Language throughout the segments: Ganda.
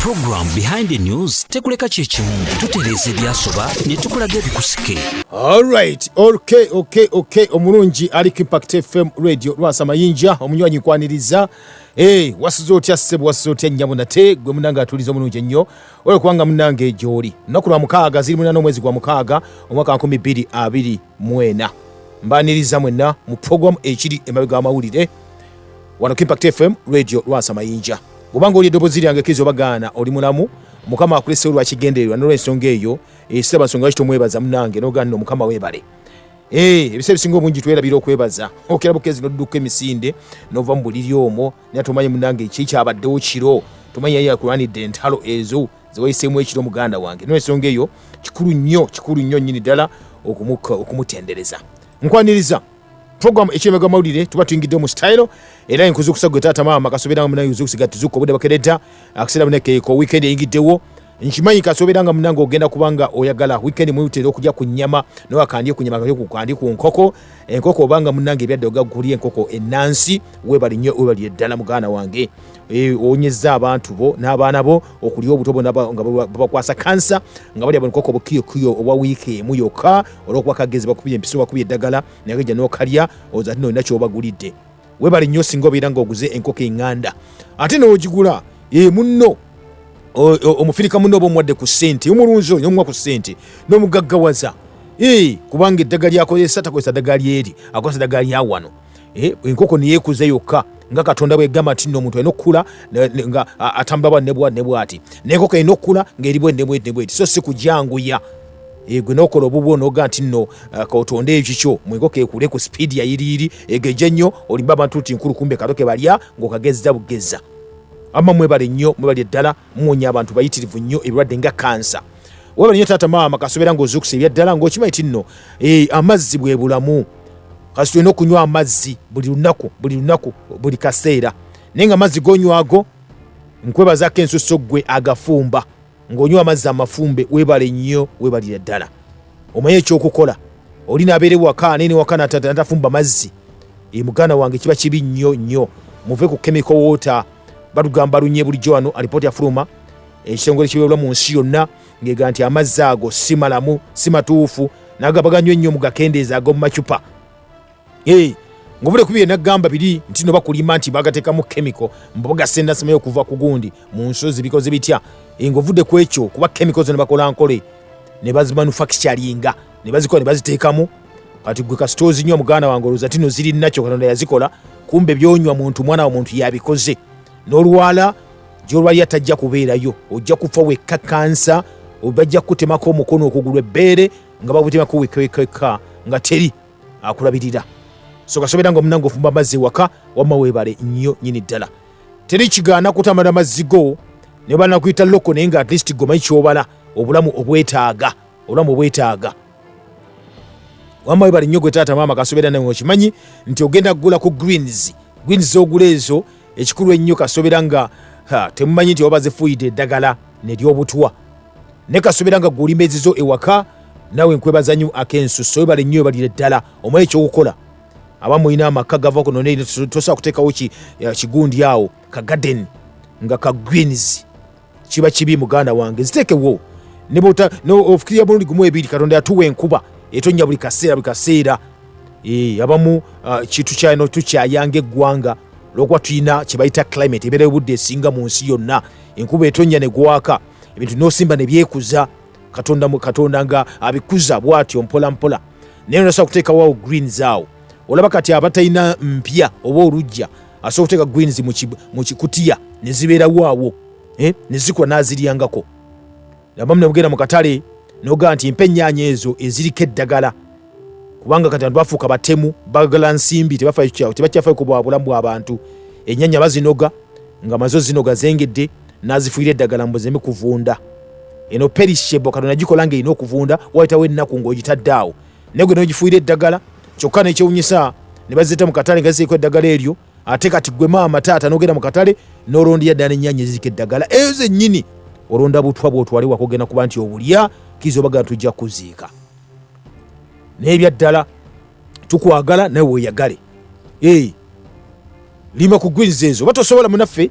program behind the news tekuleka chechimu tutereze byasoba ne tukulaga bikusike. All right, okay omulungi ali Impact FM radio Lwasa Mayinja omunywanyi kwaniriza wasizotya ssebo wasizotya nyabunate gwe munanga atuliza omulungi nnyo ole kubanga munange gyoli naku lwa mukaaga ziri munana omwezi gwa mukaaga omwaka 2024 mbaniriza mwenna mu program ekiri emabega amawulire wano Impact FM radio Lwasa Mayinja. Bubanga oli eddoboozi lyange kizo bagaana oli mulamu mukama akulese olwa kigendererwa n'olw'ensonga eyo siraba nsonga kito mwebaza munange n'ogaana mukama weebale. Ebise bisinga obungi twerabira okwebaza okera bukezi n'odduka emisinde n'ova mu buliri omwo naye tomanye munange eki kyabaddewo kiro tomanye yali akulanidde entalo ezo zewayiseemu ekiro muganda wange n'olw'ensonga eyo kikulu nnyo nnyini ddala okumutendereza. Nkwaniriza program ekimega mawulire tuba tuyingidde mu style era enkuzukusa gwe taata maama kasoberanga munayo uzukusiga tuzuko bude bakereta akisera muneke ko weekend eyingiddewo nkimanyi kasoberanga munango ogenda kubanga oyagala weekend muyutera okujja ku nnyama no akandye ku nnyama kandi ku nkoko enkoko obanga munange ebyadde ogagulye enkoko enansi webali nnyo webali eddala mugana wange onyeza abantu bo n'abaana bo okulya obutobo nga bakwasa kansa nga bali abankoko bukiyo obwa wiiki emu yokka olwokuba kagezi bakubye empiso bakubye eddagala nageja n'okalya ozati no nakyo obagulidde webali nnyo singa obeera nga oguze enkoko eŋŋanda ate n'ogigula munno omufirika munno oba omwadde ku ssente omulunzi oyo omwa ku ssente n'omugaggawaza kubanga eddagala lyakozesa takozesa ddagala lyeri akozesa ddagala lya wano enkoko neyeekuza yokka nga Katonda bwe gamba nti omuntu alina okukula nga atambula ne bwati n'enkoko erina okukula ng'eri bwe ne bweti so si kujanguya gwe n'okola obubwo n'oga nti nno kaotonde ekikyo mu enkoko ekule ku sipiidi yayiriiri egeje nnyo olimba abantu nti nkulu kumbe katoke balya ng'okagezza bugezza. Ama mwebale nnyo mwebale ddala muwonya abantu bayitirivu nnyo ebirwadde nga kansa. Webale nnyo taata maama kasobera ng'ozukusa ebyaddala ng'okimanyi ti nno amazzi bwe bulamu kasi tulina okunywa amazzi buli lunaku buli kaseera naye nga amazzi g'onywago nkwebazaako ensuso gwe agafumba ng'onywa amazzi amafumbe webale nnyo webalire ddala omanye ekyokukola oli n'abeere waka nene waka natafumba mazzi muganda wange kiba kibi nnyo muve ku chemical water batugamba lunye bulijjo wano alipooti yafuluma ekitongole kibeerwa mu nsi yonna ng'ega nti amazzi ago si malamu si matuufu n'agabaganywa ennyo mu gakendeeza ag'omu macupa ng'obule kubire n'agamba biri nti no bakulima nti bagateekamu chemical mbogasendasemayo okuva ku gundi mu nsozi bikoze bitya ng'ovudde ku ekyo kuba chemical zo ne bakola nkole ne bazimanufacturinga ne bazikola ne baziteekamu kati gwe kasitoozi nnyo muganda wange olowooza tino ziri nakyo Katonda yazikola kumbe byonywa mwana wa muntu yabikoze n'olwala gy'olwali atajja kubeerayo ojja kufa wekka kansa bajja kutemako omukono okugulwa ebbeere nga babutemako wekka nga teri akulabirira so kasobera nga omunange ofumba amazzi waka wamma weebale nnyo nnyini ddala teri kigaana kutamala mazzi go ne banakuyita loko naye nga at least gomanyi kyobala obulamu obwetaaga wamma weebale nnyo gwe taata maama kasobera nawe okimanyi nti ogenda kugula ku greens ogula ezo ekikulu ennyo kasobera nga temumanyi nti oba zifuuyidde eddagala neryobutwa ne kasobera nga gulimezizo ewaka nawe nkwebaza nnyo ak'ensuso webale nnyo webalire ddala omanyi ekyokukola abamu olina amaka gavako none tosobola kuteekawo kigundi awo ka garden nga ka greens kiba kibi muganda wange ziteekewo ofukirya mulundi gumu ebiri Katonda yatuwa enkuba etonnya buli kaseera abamu kitu kyano tukyayanga eggwanga olwokuba tulina kye bayita climate ebeera y'obudde esinga mu nsi yonna enkuba etonnya ne gwaka ebintu n'osimba ne byekuza Katonda nga abikuza bw'atyo mpola naye nosobola kuteekawo greens awo olaba kati abatalina mpya oba olujja asobola okuteeka greens mu kikutiya ne zibeerawo awo ne zikola n'aziryangako abamu ne mugenda mu katale n'ogaa nti mpa ennyaanya ezo eziriko eddagala kubanga kati abantu bafuuka batemu bagala nsimbi tebakyafaayo ku bulamu bw'abantu ennyaanya bazinoga nga mazo zinoga zengedde n'azifuira eddagala mbuzeme kuvunda eno perishable Katonda gikola ng'erina okuvunda wayitawo ennaku ng'ogitadde awo naye gwe n'ogifuira eddagala kyokka n'ekyewunyisa ne bazita mu katale nga ziseeko eddagala eryo ate kati gwe maama taata n'ogenda mu katale n'olondera ddala n'ennyaanya eziriko eddagala eyo zennyini olonda butwa bw'otwale waka ogenda kuba nti obulya kiza obaga tujja kuziika n'ebyaddala tukwagala nawe weeyagale lima ku greens ezo batosobola munaffe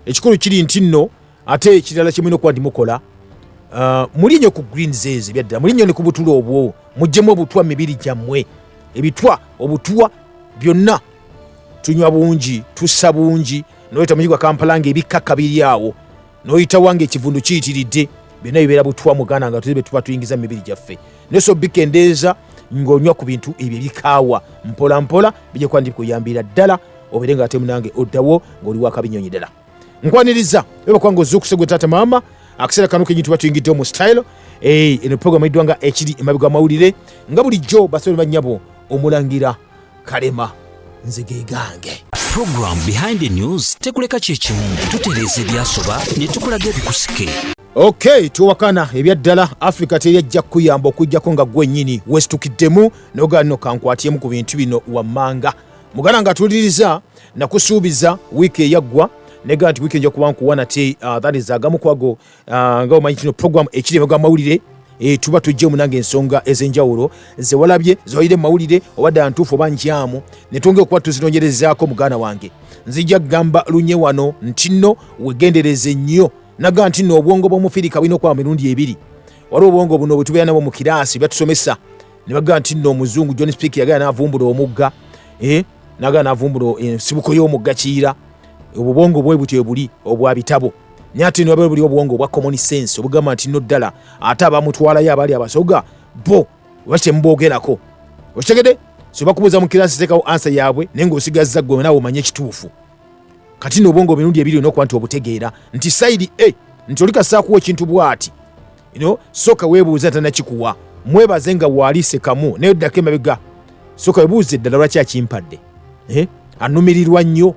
ekikulu kiri nti nno ate ekirala kimulina okuba ndimukola mulinyo ku greens ezo ebyaddala mulinyo ne ku butula obwo muggyemu obutwa mibiri gyammwe ebitwa obutwa byonna tunywa bungi tussa bungi noyita muyigwa Kampala ng'ebikkakka biri awo noyita wange ekivundu kiyitiridde byonna bibeera butwa muganda nga tuzibe tuba tuyingiza mu mibiri gyaffe naye so bikendeeza ng'onywa ku bintu ebyo ebikaawa mpola mpola bijja kuba ndikuyambira ddala obeere nga ate munange oddawo ng'oli wakabinyonyi ddala nkwaniriza ebakwanga ozuukusegwe taata maama akaseera kano kenyini tuba tuyingiddewo mu style eno program eddwanga ekiri emabega amawulire nga bulijjo basore bannyabo omulangira Kalema nze gegange. Program Behind the News tekuleka kyekimu tutereeza ebyasoba ne tukulaga ebikusike. Okay, tuwakana ebyaddala Africa teyajja kuyamba okujjako nga gwennyini wesitukiddemu n'ogaano kankwatiyemu ku bintu bino wammanga mugana nga tuliriza nakusuubiza wiiki eyaggwa nega nti wiiki nja kuba nkuwa nate that is agamu kwago nga omanyi kino program ekiri emabega amawulire tuba tujje munange ensonga ez'enjawulo zewalabye zoyire mawulire obadde ntuufu oba nkyamu ne twongera okuba tuzinonyerezaako muganda wange nzija kugamba lunye wano nti nno wegendereze nnyo naga nti nno obwongo bw'omufirika bulina okwaba mirundi ebiri waliwo obwongo buno bwe tubeera nabwo mu kiraasi batusomesa ne baga nti nno omuzungu John Speak yagala n'avumbula omugga naga n'avumbula ensibuko y'omugga Kiira obwongo bwe butyo buli obwa bitabo nyati no buli obwongo bwa common sense obugamba nti no ddala ate abamutwalayo abali abasoga bo wache mbogerako okitegede so bakubuza mu kirasi tekawo answer yabwe nengo osigaza gwe nawo manye kituufu kati no obwongo birundi ebiri no kwanti obutegeera nti side A nti olika saakuwa ekintu bwati soka weebuuza tanakikuwa mwebazenga waalise kamu naye ddako emabega soka weebuuze ddala lwaki akimpadde anumirirwa nnyo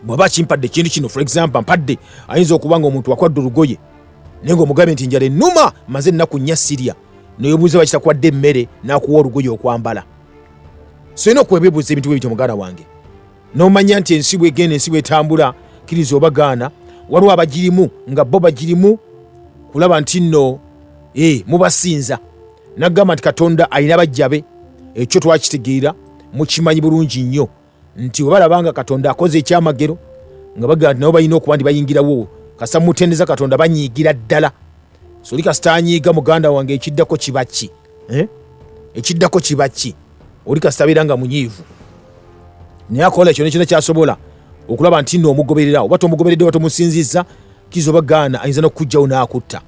bwaba kimpadde kintu kino for example mpadde ayinza okubanga omuntu akwadde olugoye naye ng'omugabe nti njala ennuma maze ennaku nnya sirya neyebuuza bakitakwadde emmere n'akuwa olugoye okwambala so ina okwebeebuuza ebintu bwe bityo muganda wange n'omanya nti ensi bwegenda ensi bwetambula kkiriza obagaana waliwo abagirimu nga bo bagirimu kulaba nti nno mubasinza naggamba nti Katonda alina bajjabe ekyo twakitegeera mukimanyi bulungi nnyo nti webalabanga Katonda akoze ekyamagero nga baga nti nabo balina okuba ndi bayingirawo kasa mutendeza Katonda banyiigira ddala so lika sitanyiiga muganda wange ekiddako kibaki ekiddako kibaki oli kastabira nga munyiivu naye akola ekyo nekyona kyasobola okulaba nti nno omugobererawo oba tomugoberedde oba tomusinziza kizo bagaana ayinza n'okujjawo n'akutta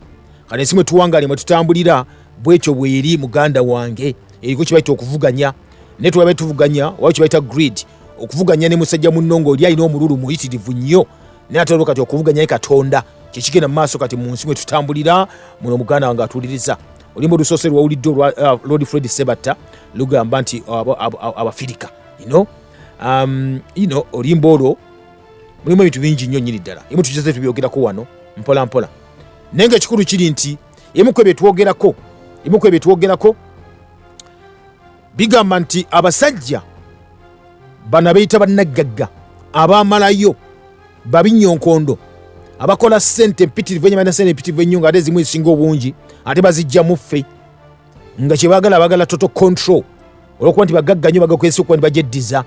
kale ensi mwe tuwangaale mwe tutambulira bwekyo bweri muganda wange eriko kibayita okuvuganya naye tuwabe tuvuganya oba kibayita grid okuvuganya ne musajja munnongo oli alina omululu muyitirivu nnyo naye ate kati okuvuganya ne Katonda kyekigenda mu maaso kati mu nsi mwe tutambulira muno muganda wange atuuliriza olimba olusoose lwawulidde Lord Fred Sebatta lugamba nti abafirika olimba olwo mulimu ebintu bingi nnyo nnyini ddala emu tukize tubyogerako wano mpola mpola naye nga ekikulu kiri nti emu ku ebyo twogerako bigamba nti abasajja bana beyita bannaggagga abamalayo babinyonkondo abakola ssente mpitirivu ennyama ssente mpitirivu ennyo nga ate ezimu ezisinga obungi ate bazijja muffe nga kyebagala total control olwokuba nti bagagga nnyo bagakozesa okuba ntibajeddiza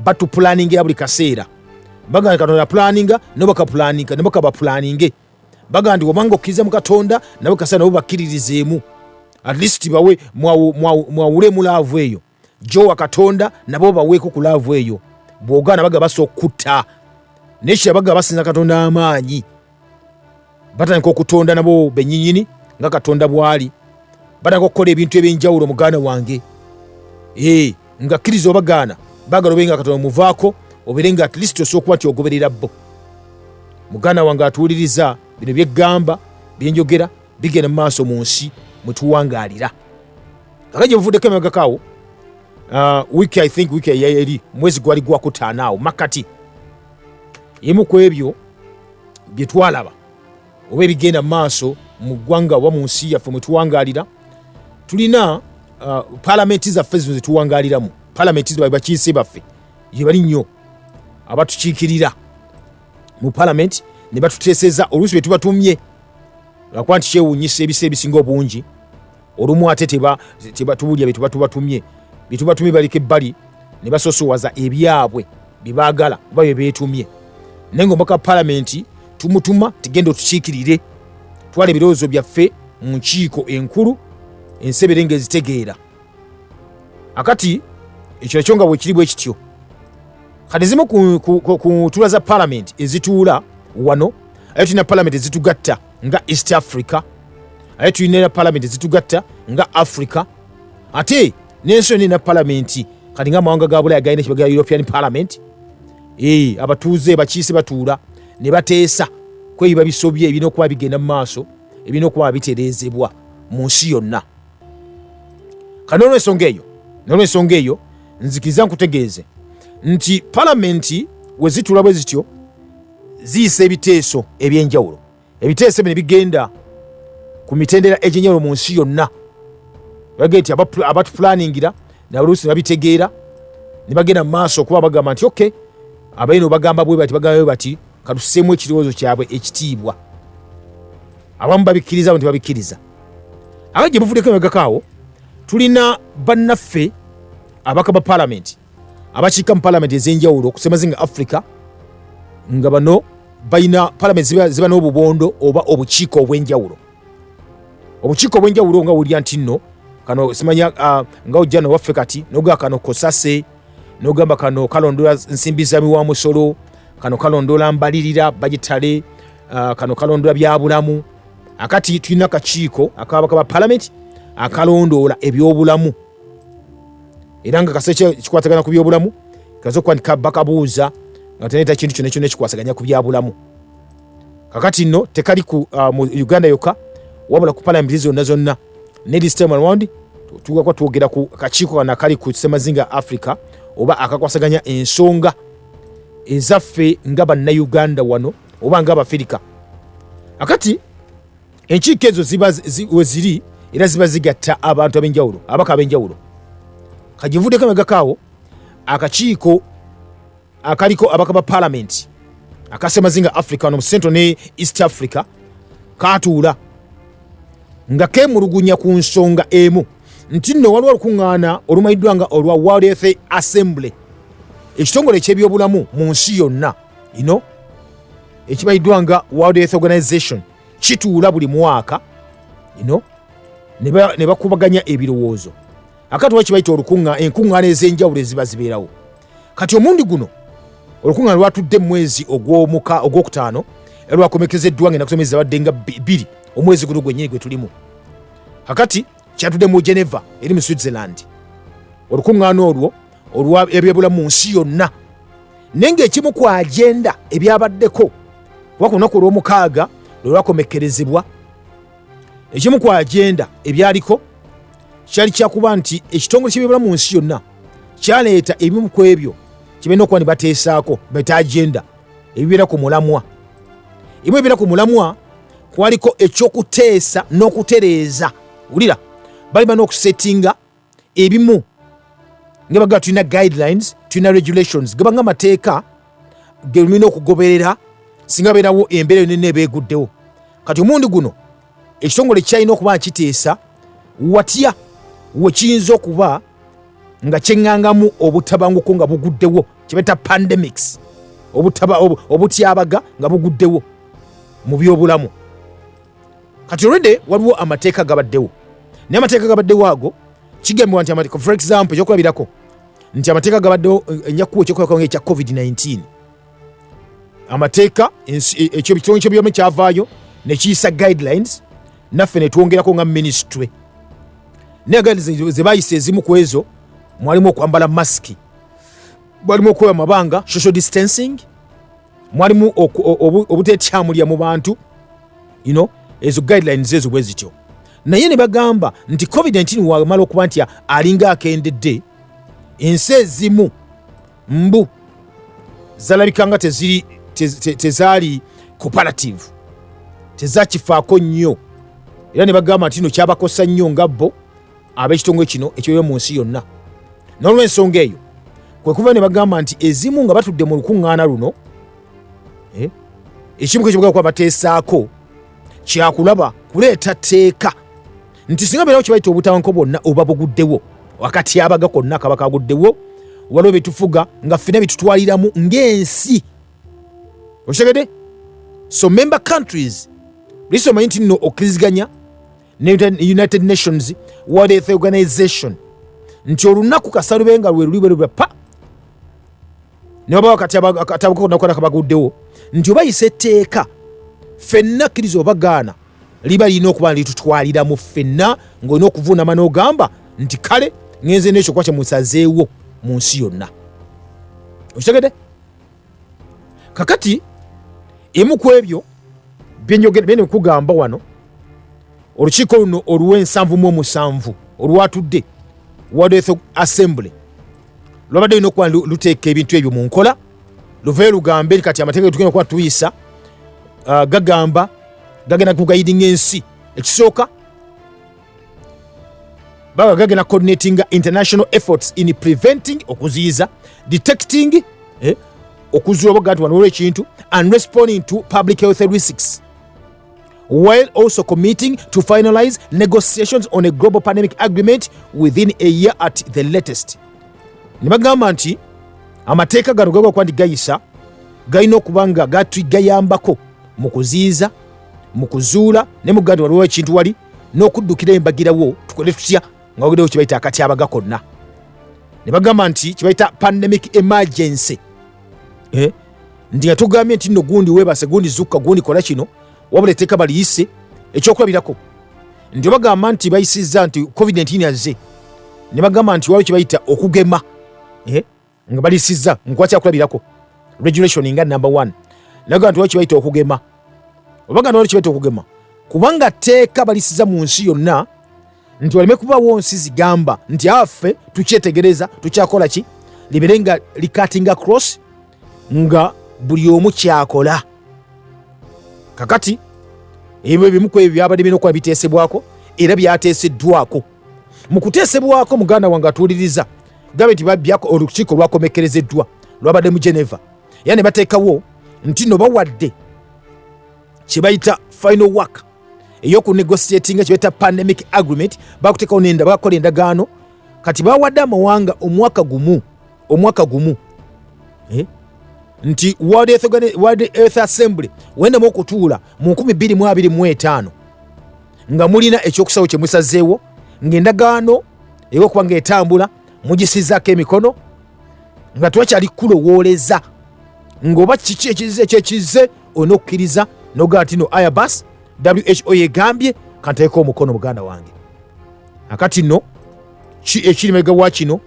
batupulaningira buli kaseera baga Katonda pulaninga ne bakabapulaninge baga nti obanga okkiriza mu Katonda nabo kaseera nabo bakkiririzeemu at least bawe mwawule mu laavu eyo jowa Katonda nabo baweeko ku laavu eyo bw'ogaana baga basokutta nekira baga basinza Katonda amaanyi batandika okutonda nabo benyinyini nga Katonda bwali batandika okukola ebintu ebyenjawulo muganda wange nga kkiriza obagaana bagala obenga Katonda muvaako obeere nga at least osooka okuba nti ogoberera bo muganda wange atuwuliriza bino byeggamba byenjogera bigenda mu maaso mu nsi mwe tuwangaalira kaka gye buvuddeko emabegakaawo wiki eri mwezi gwali gwakutaanaawo makati emu ku ebyo bye twalaba oba ebigenda mu maaso mu ggwanga oba mu nsi yaffe mwe tuwangaalira tulina palamenti zaffe zino zetuwangaaliramu palamenti zo bakiise baffe ye bali nnyo abatukiikirira mu palamenti ne batuteeseza oluusi bye tubatumye lwakuba nti kyewuunyisa ebiseera ebisinga obungi olumu ate tebatubulya bye tubatumye baleka ebbali ne basosowaza ebyabwe bye baagala oba bye beetumye naye ng'omubaka palamenti tumutuma tugenda otukiikirire twala ebirowoozo byaffe mu nkiiko enkulu ensebere ng'ezitegeera. Akati ekyo nakyo nga bwe kiri bwe kityo, kati zimu ku ntuula za palamenti ezituula wano, aye tulina palamenti ezitugatta nga East Africa, aye tulina palamenti ezitugatta nga Africa, ate n'ensi yonna erina palamenti kati nga amawanga ga Bulaaya galina kibagala European Parliament. Abatuuze bakiise batuula ne bateesa kweyiba bisobye ebirina okuba bigenda mu maaso, ebirina okuba bitereezebwa mu nsi yonna. Kati n'olw'ensonga eyo nzikiriza nkutegeeze nti palamenti we zituula bwe zityo ziyisa ebiteeso eby'enjawulo. Ebiteeso bino bigenda ku mitendera egy'enjawulo mu nsi yonna. Bagenda nti abatuplaningira n'abaluusi babitegeera ne bagenda mu maaso okuba bagamba nti okay, abalina bagamba bwe bati katuseemu ekirowoozo kyabwe ekitiibwa. Abamu babikkiriza, abo tebabikkiriza. Abo gye buvuddeko emabegakaawo tulina bannaffe abaka ba palamenti abakiika mu palamenti ez'enjawulo okusemazinga Africa, nga bano balina palamenti ziba n'obubondo oba obukiiko obw'enjawulo. Obukiiko obw'enjawulo nga wulya nti nno kano simanya nga ojja nowaffe kati noga kano kosase, nogamba kano kalondola nsimbi za miwamusolo, kano kalondola mbalirira bagitale, kano kalondola byabulamu. Akati tulina kakiiko akabaka ba palamenti akalondola ebyobulamu, era nga kaseke kikwatagana ku byobulamu kazo kwandika bakabuuza nga teneta kintu kyonna kyonna kikwasaganya ku byabulamu. Kakati nno tekali ku mu Uganda yokka wabula ku palamenti zonna ne this time around tuwakwa twogera ku kakiiko kana kali ku Semazinga Africa oba akakwasaganya ensonga ezaffe nga bannayuganda wano oba nga Abafirika. Akati enkiiko ezo we ziri era ziba zigatta abantu ab'enjawulo, abaka ab'enjawulo. Kajivuddeko emabegakaawo akakiiko akaliko abaka ba palamenti akasemazinga Africa wano mu Central ne East Africa katuula nga kemulugunya ku nsonga emu nti nno waliwo olukuŋŋaana olumanyiddwa nga olwa World Health Assembly, ekitongole eky'ebyobulamu mu nsi yonna ekimanyiddwa nga World Health Organization kituula buli mwaka ne bakubaganya ebirowoozo. Akati wakibayita enkuŋŋaana ez'enjawulo eziba zibeerawo. Kati omundi guno olukuŋŋaana lwatudde mu mwezi ogwokutaano era lwakomekezeddwa ng'ennaku zomwezi zabadde nga 2 omwezi guno gwennyini gwe tulimu. Kakati kyatudde mu Geneva eri mu Switzerland. Olukuŋŋaana olwo olwa ebyobulamu mu nsi yonna, naye ng'ekimu ku agenda ebyabaddeko kuba ku lunaku olw'omukaaga lwe lwakomekerezebwa, ekimu ku agenda ebyaliko kyali kyakuba nti ekitongole ky'ebyobulamu mu nsi yonna kyaleeta ebimu ku ebyo kibalina okuba ne bateesaako beta agenda ebibeera ku mulamwa. Ebimu ebibeera ku mulamwa kwaliko ekyokuteesa n'okutereeza. Wulira, balina n'okusettinga ebimu nga bagaa tulina guidelines, tulina regulations gaba nga amateeka ge tulina okugoberera singa beerawo embeera yonna ebeeguddewo. Kati omundi guno ekitongole kyalina okuba nkiteesa watya we kiyinza okuba nga kyeŋŋangamu obutabanguko nga buguddewo, kibeeta pandemics, obutyabaga nga buguddewo mu byobulamu. Kati olwedde waliwo amateeka gabaddewo, naye amateeka gabaddewo ago kigambibwa nti for example ekyokulabirako nti amateeka gabaddewo enyakuwa ekyokulabirako ng'ekya COVID-19. Amateeka ekyo kitongole ky'ebyobulamu kyavaayo ne kiyisa guidelines, naffe ne twongerako nga ministry. Naye guidelines ze bayisa ezimu ku ezo mwalimu okwambala masiki, mwalimu okwewa amabanga social distancing, mwalimu obutetyamulya mu bantu, ezo guidelines ezo bwe zityo. Naye ne bagamba nti COVID-19 wamala okuba nti alinga akendedde, ensi ezimu mbu zalabika nga tezaali cooperative, tezakifaako nnyo, era ne bagamba nti no kyabakosa nnyo nga bo ab'ekitongole kino ekyoyo mu nsi yonna. N'olw'ensonga eyo kwe kuva ne bagamba nti ezimu nga batudde mu lukuŋŋaana luno, ekimu kyekibuga kuba bateesaako kyakulaba kuleeta tteeka nti singa beerawo kibayita obutabanguko bwonna oba buguddewo, wakati abaga konna kaba kaguddewo, waliwo byetufuga nga ffenna byetutwaliramu ng'ensi. Okitegedde? So member countries lisoma nti nno okkiriziganya ne United Nations World Health Organization nti olunaku kasalubenga lwe luli pa ne baba wakati atabako nakola kabaguddewo nti obayise etteeka ffenna kkiriza obagaana liba lina okuba litutwalira mu ffenna ng'olina okuvuunama n'ogamba nti kale ngenze n'ekyo kwa kyemusazeewo mu nsi yonna. Okitegedde? Kakati emu ku ebyo bye nkugamba wano olukiiko luno olw'ensanvu olwatudde World Health Assembly lwabadde lina okuba luteeka ebintu ebyo mu nkola luve lugambe kati amateeka tugenda okuba tuyisa gagenda kugayidinga ensi. Ekisooka baba gagenda coordinating international efforts in preventing okuziyiza, detecting okuzuula obugati wano olw'ekintu and responding to public health risks, while also committing to finalize negotiations on a global pandemic agreement within a year at the latest. Nibagamba nti amateeka gano gagwa kwandi gayisa galina okuba nga gayambako mu kuziyiza, mu kuzuula ne mu gati waliwo ekintu wali n'okuddukira embagirawo tukole tutya nga wagedewo kye bayita akatyabaga konna. Ne bagamba nti kye bayita pandemic emergency. Ndi nga tugambye nti nno gundi weebase, gundi zukka, gundi kola kino, wabula etteeka baliyise ekyokulabirako. Nti bagamba nti bayisizza nti COVID-19 azze. Ne bagamba nti waliwo kye bayita okugema. Nga balisizza nkwatya kulabirako. Regulation nga number 1. Naga nti waliwo kye bayita okugema. Obaga waliwo kye bayita okugema. Kubanga tteeka balisiza mu nsi yonna nti waleme kubawo nsi zigamba nti affe tukyetegereza tukyakola ki libere nga likatinga cross nga buli omu kyakola. Kakati ebyo bimu ku ebyo byabadde bino okuba biteesebwako era byateeseddwako. Mu kuteesebwako muganda wange atuuliriza gabe nti babyako olukiiko lwakomekerezeddwa lwabadde mu Geneva era ne bateekawo nti no bawadde kye bayita final work ey'okunegotiatinga kye bayita pandemic agreement, bakuteekawo n'enda bakola endagaano kati bawadde amawanga omwaka gumu nti World Health Assembly wendamu okutuula mu 2025 nga mulina ekyokusawo kye musazeewo ng'endagaano ey'okuba ng'etambula mugisizaako emikono nga tewakyali kulowooleza ng'oba kiki ekyekize olina okukkiriza n'ogaa ti no ayabas WHO yegambye kanteeko omukono muganda wange. Akati nno ekiri emabega wa kino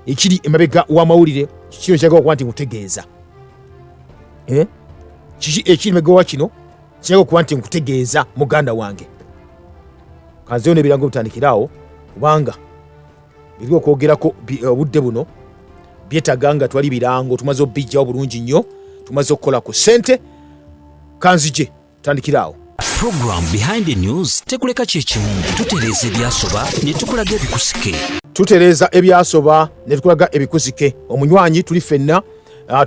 ekiri emabega w'amawulire kino kyagala okuba nti nkutegeeza. Kiki ekiri emabega wa kino kyagala okuba nti nkutegeeza muganda wange. Kanzeewo n'ebirango bitandikiraawo kubanga biri okwogerako obudde buno byetaaga nga twali birango tumaze obijjawo bulungi nnyo, tumaze okukola ku ssente. Kanzije tandikiraawo. Program Behind the News tekuleka kyekimu, tutereeza ebyasoba ne tukulaga ebikusike. Tutereeza ebyasoba ne tukulaga ebikusike. Omunywanyi tuli ffenna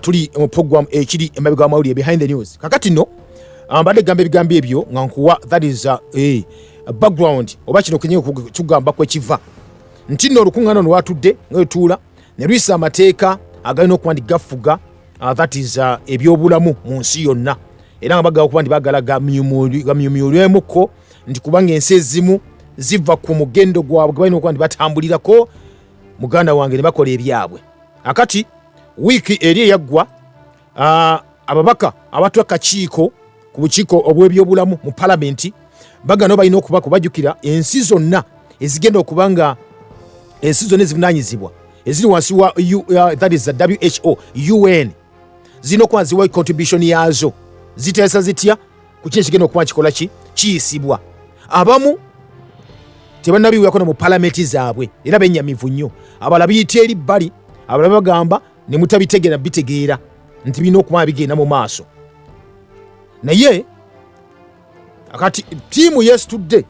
tuli mu program ekiri emabega w'amawulire Behind the News. Kakati nno mbadde gamba ebigambo ebyo nga nkuwa that is a background oba kino kenye tugamba kwekiva nti nno olukuŋŋaana lwatudde nga wetuula ne luyisa amateeka agalina okuba nti gafuga that is ebyobulamu mu nsi yonna era nga bagala okuba nti bagala gamyumyulwemuko nti kubanga ensi ezimu ziva ku mugendo gwabwe balina okuba nti batambulirako muganda wange ne bakola ebyabwe. Akati wiiki eri eyaggwa ababaka abatu akakiiko ku bukiiko obw'ebyobulamu mu palamenti bagano balina okuba kubajjukira ensi zonna ezigenda okuba nga ensi zonna ezivunaanyizibwa eziri wansi wa that is the WHO UN zirina okuba ziwa contribution yaazo ziteesa zitya ku kino ekigenda okuba kikola kiyisibwa. Abamu tebannabiwako no mu palamenti zaabwe era bennyamivu nnyo, abalala biyita eri bbali, abalala bagamba ne mutabitegeera bitegeera nti birina okuba bigenda mu maaso. Naye akati ttiimu yeesitudde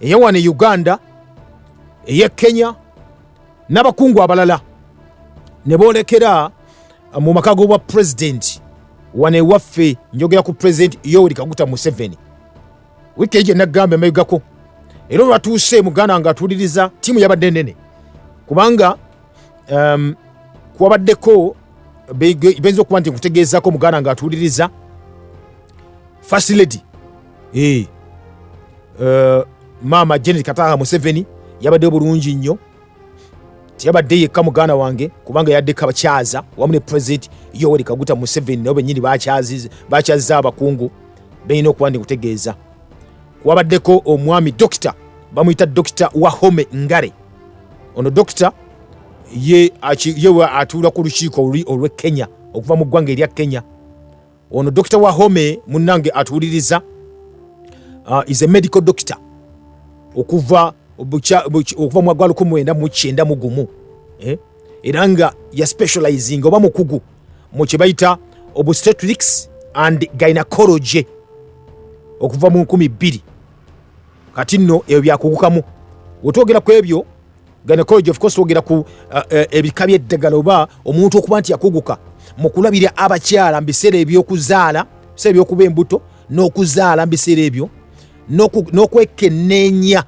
eyawana e Uganda, eya Kenya n'abakungu abalala ne boolekera mu maka g'obwa pulezidenti wane waffe, njogera ku pulezidenti Yoweri Kaguta Museveni. Wiiki ejo nagamba emabegako era olwatuuse muganda nga atuuliriza ttiimu yabadde nnene kubanga kuwabaddeko benza okuba nti nkutegeezako muganda nga atuuliriza First Lady Mama Janet Kataha Museveni yabadde bulungi nnyo, tiyabadde yekka muganda wange kubanga yaddeko abakyaza wamu ne President Yoweri Kaguta Museveni nabo bennyini bakyazza abakungu balina okuba ndi kutegeeza. Wabaddeko omwami Dokita bamuyita Dokita WAHOME Ngare. Ono Dokita ye atuula ku lukiiko olw'e Kenya okuva mu ggwanga erya Kenya. Ono Dokita WAHOME munnange atuuliriza is a medical doctor okuva mu gwalo 1991 era nga ya specializing oba mukugu mu kye bayita obstetrics and gynecology okuva mu 2000. Kati nno ebyo byakugukamu. Wetwogera ku ebyo gynecology of course twogera ku ebika by'eddagala oba omuntu okuba nti yakuguka mu kulabira abakyala mu biseera ebyokuzaala, biseera ebyokuba embuto n'okuzaala mu biseera ebyo n'okwekenneenya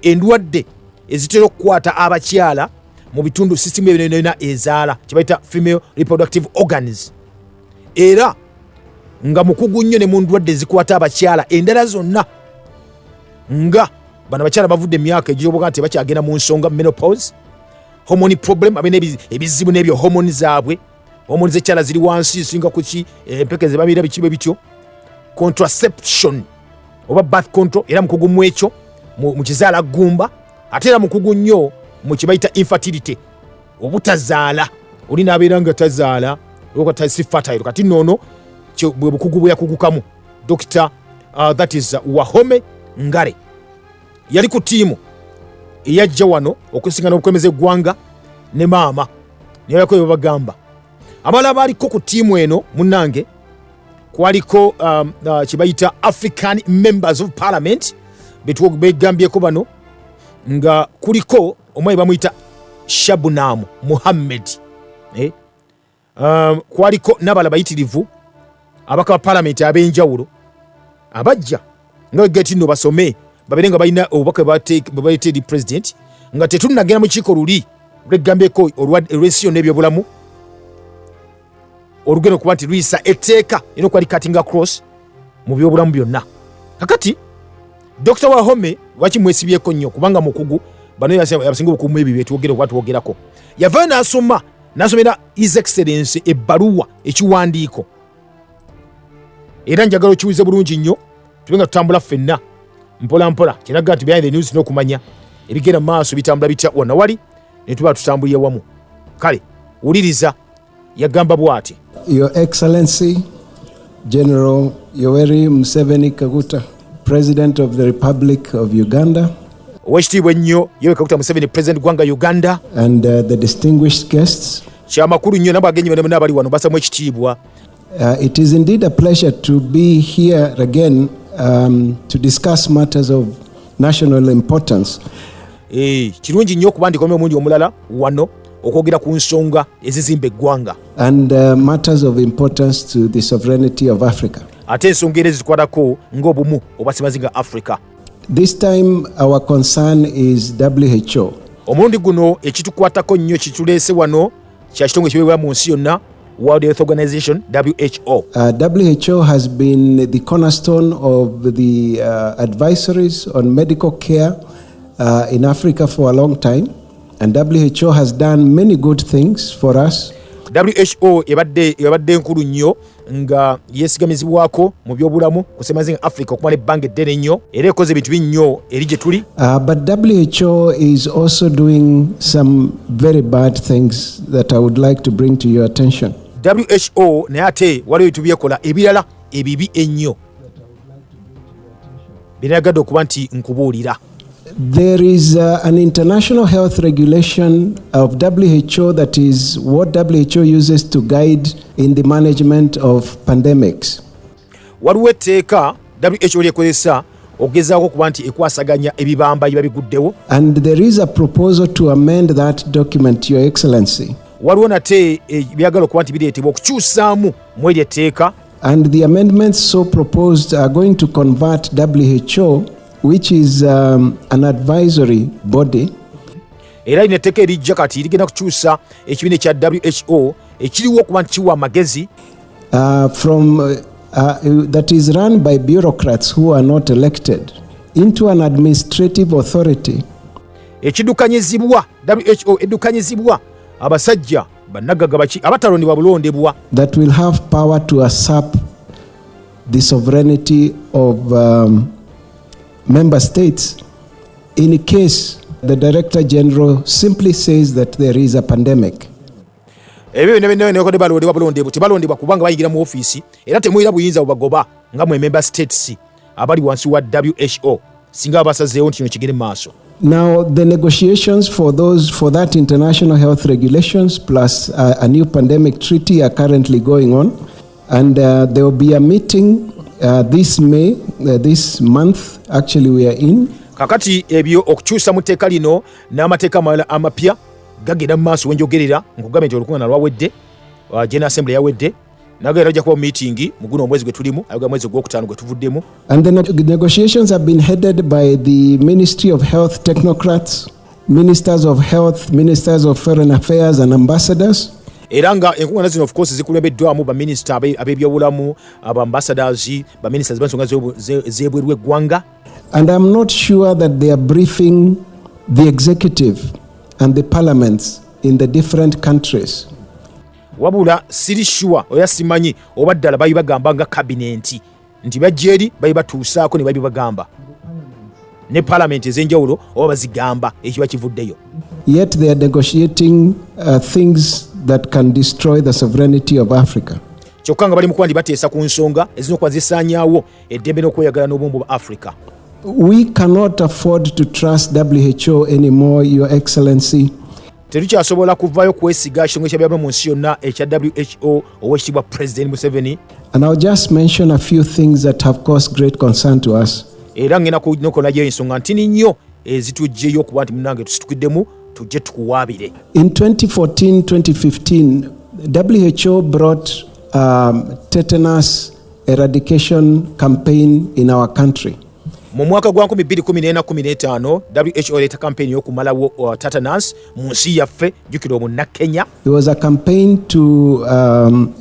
endwadde ezitera okukwata abakyala mu bitundu system byonna ezaala kye bayita female reproductive organs. Era nga mukugu nnyo ne mu ndwadde ezikwata abakyala endala zonna, nga bano abakyala bavudde emyaka egyoboga nti bakyagenda mu nsonga menopause, hormone problem, abena ebizibu n'ebyo hormone zaabwe, hormone z'ekyala ziri wansi singa kuki empeke ze babira bikibe bityo, contraception oba birth control, era mukugu mu ekyo mu kizaala gumba, ate era mukugu nnyo mu kye bayita infertility, obutazaala, oli n'abeera nga tazaala oba si fertile. Kati noono bwe bukugu bwe yakugukamu Dr. That is WAHOME Ngare. Yali ku tiimu eyajja wano okusingana obukwemeza eggwanga ne maama niyo yako babagamba. Abala abaliko ku tiimu eno munnange kwaliko kye bayita African Members of Parliament begambyeko bano, nga kuliko omwayi bamuyita Shabunam Muhammad, kwaliko n'abala bayitirivu abaka ba Parliament ab'enjawulo abajja nga gati nno basome babere nga balina obubaka babayite eri president, nga tetunnagenda mu kiiko luli lwegambyeko olw'ensiyo n'ebyobulamu olugendo kuba nti luyisa etteeka ino kwali cutting across mu byobulamu byonna. Kakati Dr. WAHOME lwaki mwesibyeko nnyo kubanga mukugu bano yabasinga obukumu ebyo byetwogera okuba twogerako. Yavaayo n'asomera His Excellency ebbaluwa ekiwandiiko, era njagala okiwize bulungi nnyo tube nga tutambula ffenna mpola mpola, kiraga nti behind the news n'okumanya ebigenda mu maaso bitambula bitya wonna wali ne tuba tutambulira wamu. Kale wuliriza yagamba bw'ati. Your Excellency General Yoweri Museveni Kaguta, President of the Republic of Uganda, Owekitiibwa ennyo Yoweri Kaguta Museveni, President gwanga Uganda, and the distinguished guests. Kyamakulu nnyo n'abagenyi bonna abali wano basamu ekitiibwa. It is indeed a pleasure to be here again to discuss matters of national importance. Kirungi nnyo okuba ndikomye omundi omulala wano okwogera ku nsonga ezizimba eggwanga and matters of importance to the sovereignty of Africa. Ate ensonga era zikwatako ng'obumu obwasimazi nga Africa. This time our concern is WHO. Omulundi guno ekitukwatako nnyo kituleese wano kya kitongole ekiweebwa mu nsi yonna, World Health Organization, WHO. WHO has been the cornerstone of the advisories on medical care in Africa for a long time, and WHO has done many good things for us. WHO ebadde nkulu nnyo nga yeesigamizibwako mu byobulamu kusemazi nga Africa okumala ebbanga eddene nnyo, era ekoze ebintu binnyo eri gye tuli. But WHO is also doing some very bad things that I would like to bring to your attention. WHO naye ate waliwo ebintu byekola ebirala ebibi ennyo binayagadde okuba nti nkubuulira. There is an international health regulation of WHO that is what WHO uses to guide in the management of pandemics. Waliwo etteeka WHO lyekozesa okugezaako okuba nti ekwasaganya ebibamba biba biguddewo. And there is a proposal to amend that document, Your Excellency. Waliwo nate byagala okuba nti bireetebwa okukyusaamu mu eryo etteeka. And the amendments so proposed are going to convert WHO, which is an advisory body, era lino etteeka erijja kati ligenda kukyusa ekibiina ekya WHO ekiriwo okuba nti kiwa amagezi from that is run by bureaucrats who are not elected into an administrative authority. Ekidukanyizibwa WHO edukanyizibwa abasajja bannaggaga baki abatalondebwa bulondebwa that will have power to usurp the sovereignty of member states in case the Director General simply says that there is a pandemic. Ebyo ne balondebwa bulondebwa tebalondebwa kubanga bayingira mu office era temuyira buyinza obagoba nga mu member states abali wansi wa WHO singa abasazeewo nti kino kigere maaso. Now, the negotiations for that international health regulations plus a new pandemic treaty are currently going on, and there will be a meeting this May, this month. Actually, we are in. Kakati ebyo okukyusa mu tteeka lino n'amateeka amalala amapya gagenda mu maaso wenjogerera nkugambye olukungaana lwawedde General Assembly yawedde nagera ajja kuba meeting mu guno omwezi gwe tulimu ayoga mwezi gw'okutaano gwe tuvuddemu. And the negotiations have been headed by the Ministry of Health technocrats, ministers of health, ministers of foreign affairs and ambassadors. Era nga enkungaana zino of course zikulembeddwamu baminisita ab'ebyobulamu abambassadors baministers b'ensonga z'ebweru w'eggwanga. And I'm not sure that they are briefing the executive and the parliaments in the different countries. Wabula siri sure oya simanyi oba ddala bayi bagamba nga cabinet nti bajja eri bayi batuusaako ne bayi bagamba ne parliament ez'enjawulo oba bazigamba ekiba kivuddeyo. Yet they are negotiating things that can destroy the sovereignty of Africa. Kyokka nga bali mu kuba ndi bateesa ku nsonga ezina okuba zisaanyaawo eddembe n'okweyagala n'obwongo bwa Africa. We cannot afford to trust WHO anymore, Your Excellency. Tetukyasobola kuvaayo kwesiga ekitongole ky'ebyabulamu mu nsi yonna ekya WHO oweekitiibwa President Museveni. And I'll just mention a few things that have caused great concern to us. Era ngenda kunokonayo ensonga ntini nnyo ezitujjeyo okuba nti munnange tusitukiddemu tujje tukuwaabire. In 2014-2015, WHO brought tetanus eradication campaign in our country. Mu mwaka gwa 2014-15 WHO leta campaign y'okumalawo tetanus mu nsi yaffe jjukira omunna Kenya. It was a campaign to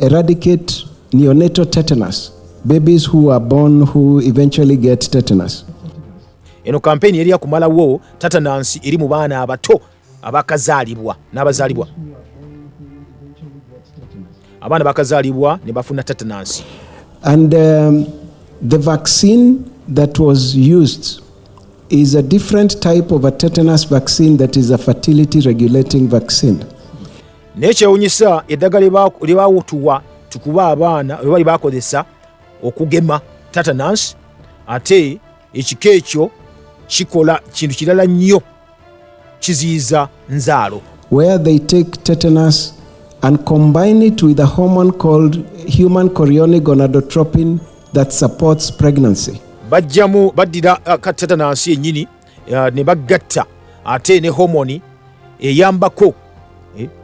eradicate neonatal tetanus, babies who are born who eventually get tetanus. Eno campaign yali yakumalawo tetanus eri mu baana abato abakazaalibwa n'abazaalibwa. Abaana bakazaalibwa ne bafuna tetanus. And the vaccine that was used is a different type of a tetanus vaccine that is a fertility regulating vaccine. Nekyewunyisa eddagala lye baawutuwa tukuba abaana we bali bakozesa okugema tetanus ate ekika ekyo kikola kintu kirala nnyo kiziyiza nzaalo. Where they take tetanus and combine it with a hormone called human chorionic gonadotropin that supports pregnancy. Bajjamu baddira tetanus yennyini ne bagatta ate ne hormone eyambako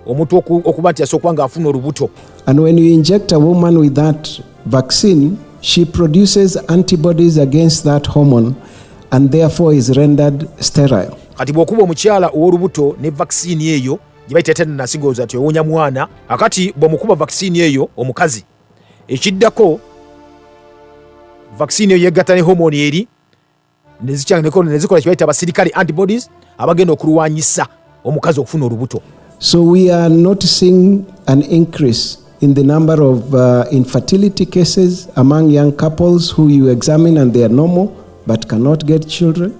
omuntu okuba nti asooka nga afuna olubuto. And when you inject a woman with that vaccine, she produces antibodies against that hormone and therefore is rendered sterile. Kati bw'okuba omukyala ow'olubuto ne vaccine eyo gye bayita tetanus ng'olowooza nti ewunya mwana, akati bw'omukuba vaccine eyo omukazi ekiddako vaccine eyo yegatta ne hormone eri ne zikola kye bayita abasirikale antibodies abagenda okulwanyisa omukazi okufuna olubuto. So we are noticing an increase in the number of infertility cases among young couples who you examine and they are normal but cannot get children.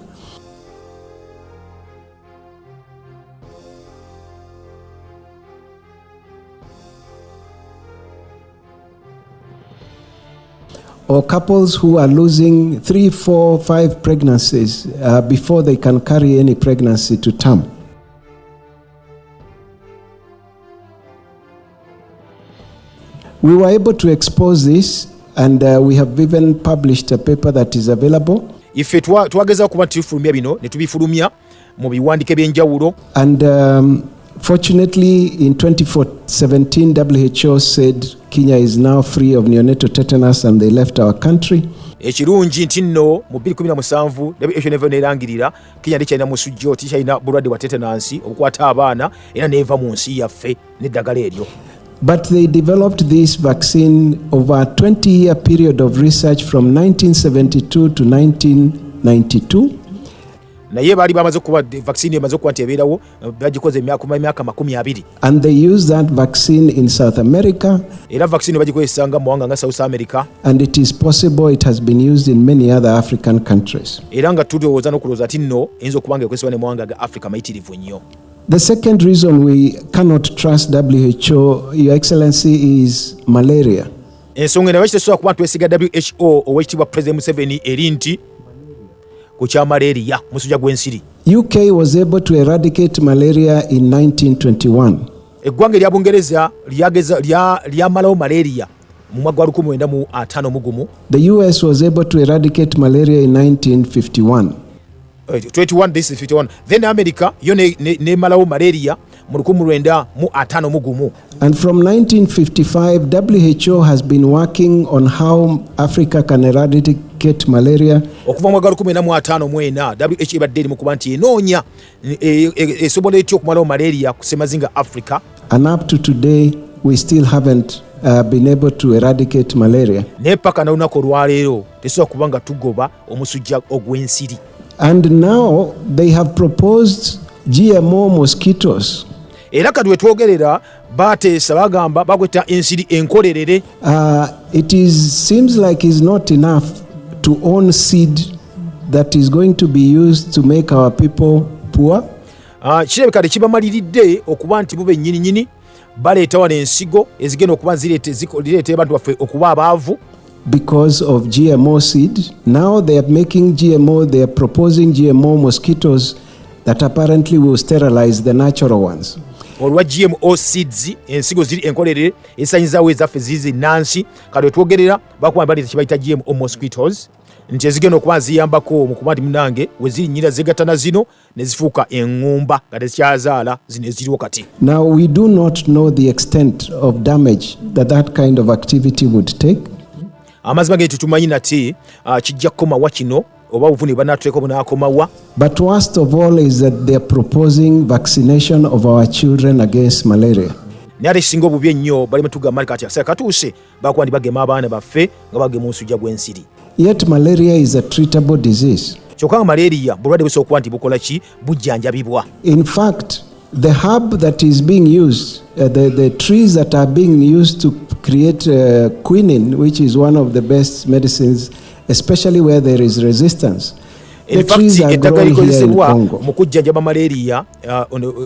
Or couples who are losing 3, 4, 5 pregnancies before they can carry any pregnancy to term. We were able to expose this, and we have even published a paper that is available. Ife twageza okuba tufulumya bino ne tubifulumya mu biwandiike by'enjawulo. And fortunately, in 2017, WHO said Kenya is now free of neonatal tetanus and they left our country. Ekirungi nti nno mu 2017 WHO neva nerangirira Kenya ndikyalina musujjo tikyalina bulwadde bwa tetanus obukwata abaana era neva mu nsi yaffe n'eddagala eryo. But they developed this vaccine over a 20-year period of research from 1972 to 1992. naye bali bamaze kuba vaccine emaze kuba nti ebeerawo bagikoze emyaka 20. And they used that vaccine in South America. Era vaccine bagikozesanga mu mawanga nga South America. And it is possible it has been used in many other African countries. Era nga tulowooza n'okulowooza ati nno eyinza okuba nga ekozesebwa ne mu mawanga ga Africa mayitirivu nnyo. The second reason we cannot trust WHO, Your Excellency, is malaria. Ensonga endala lwaki tesobola kuba twesiga WHO owekitiibwa President Museveni eri nti ku kya malaria musujja gw'ensiri. UK was able to eradicate malaria in 1921. Eggwanga erya Bungereza lyamalawo malaria mu mwaka gwa 1951. The US was able to eradicate malaria in 1951. 21, this is 51. Then America yo ne malawo malaria mu 1951. And from 1955, WHO has been working on how Africa can eradicate malaria. Okuva mu mwaka 1954 WHO ebadde eri mu kuba nti enoonya esobola etya okumalawo malaria ku semazinga Africa. And up to today, we still haven't been able to eradicate malaria. Ne paka na lunaku olwaleero tesobola kuba nga tugoba omusujja ogw'ensiri. And now they have proposed GMO mosquitoes. Era kati wetwogerera bateesa bagamba bagweta ensiri enkolerere. Seems like it's not enough to own seed that is going to be used to make our people poor. Kirabika tekibamaliridde okuba nti bube nnyini baleeta wano ensigo ezigenda okuba zireetera abantu baffe okuba abaavu. Because of GMO seed, now they are making GMO, they are proposing GMO mosquitoes that apparently will sterilize the natural ones. Olwa GMO seeds ensigo ziri enkolerere esanyizaawo ezaffe zizi nansi kati wetwogerera bakuba bali tekibayita GMO mosquitoes nti ezigenda okuba ziyambako mu kuba nti munange we ziri nnyira zegattana zino ne zifuuka eŋŋumba nga tezikyazaala zino eziriwo kati. Now we do not know the extent of damage that kind of activity would take. Amazima ge tutumanyi nate kijja kukomawa kino oba obuvune banaatuleko bunaakomawa. But worst of all is that they are proposing vaccination of our children against malaria. Naye ate kisinga obubi ennyo bali metugamba kati akaseera katuuse bakuba ndi bagema abaana baffe nga bagema omusujja gw'ensiri. Yet malaria is a treatable disease. Kyokka nga malaria bulwadde busobola okuba nti bukola ki bujjanjabibwa. In fact, the herb that is being used, the trees that are being used to create quinine, which is one of the best medicines, especially where there is resistance. The trees are growing here in Congo. Mu kujjanjaba malaria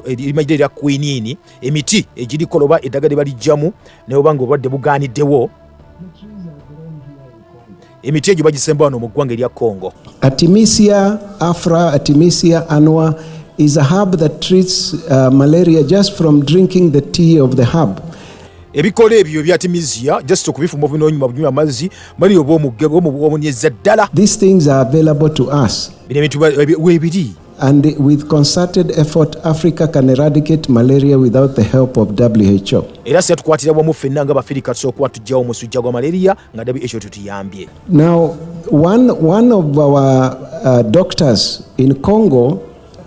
erimajja erya quinine emiti egirikoloba eddagala balijjamu naye obanga obulwadde bugaaniddewo emiti egyo bagisemba wano mu ggwanga erya Congo. Artemisia afra, Artemisia annua is a herb that treats malaria just from drinking the tea of the herb. Ebikola ebyo bya Artemisia just okubifumba obunywa amazzi mali obunyeza ddala. These things are available to us. Bino ebintu weebiri. And with concerted effort, Africa can eradicate malaria without the help of WHO. Era sya tukwatira wamu ffenna nga Bafirika tusobola kuba tujjawo omusujja gwa malaria nga WHO tutuyambye. Now, one of our doctors in Congo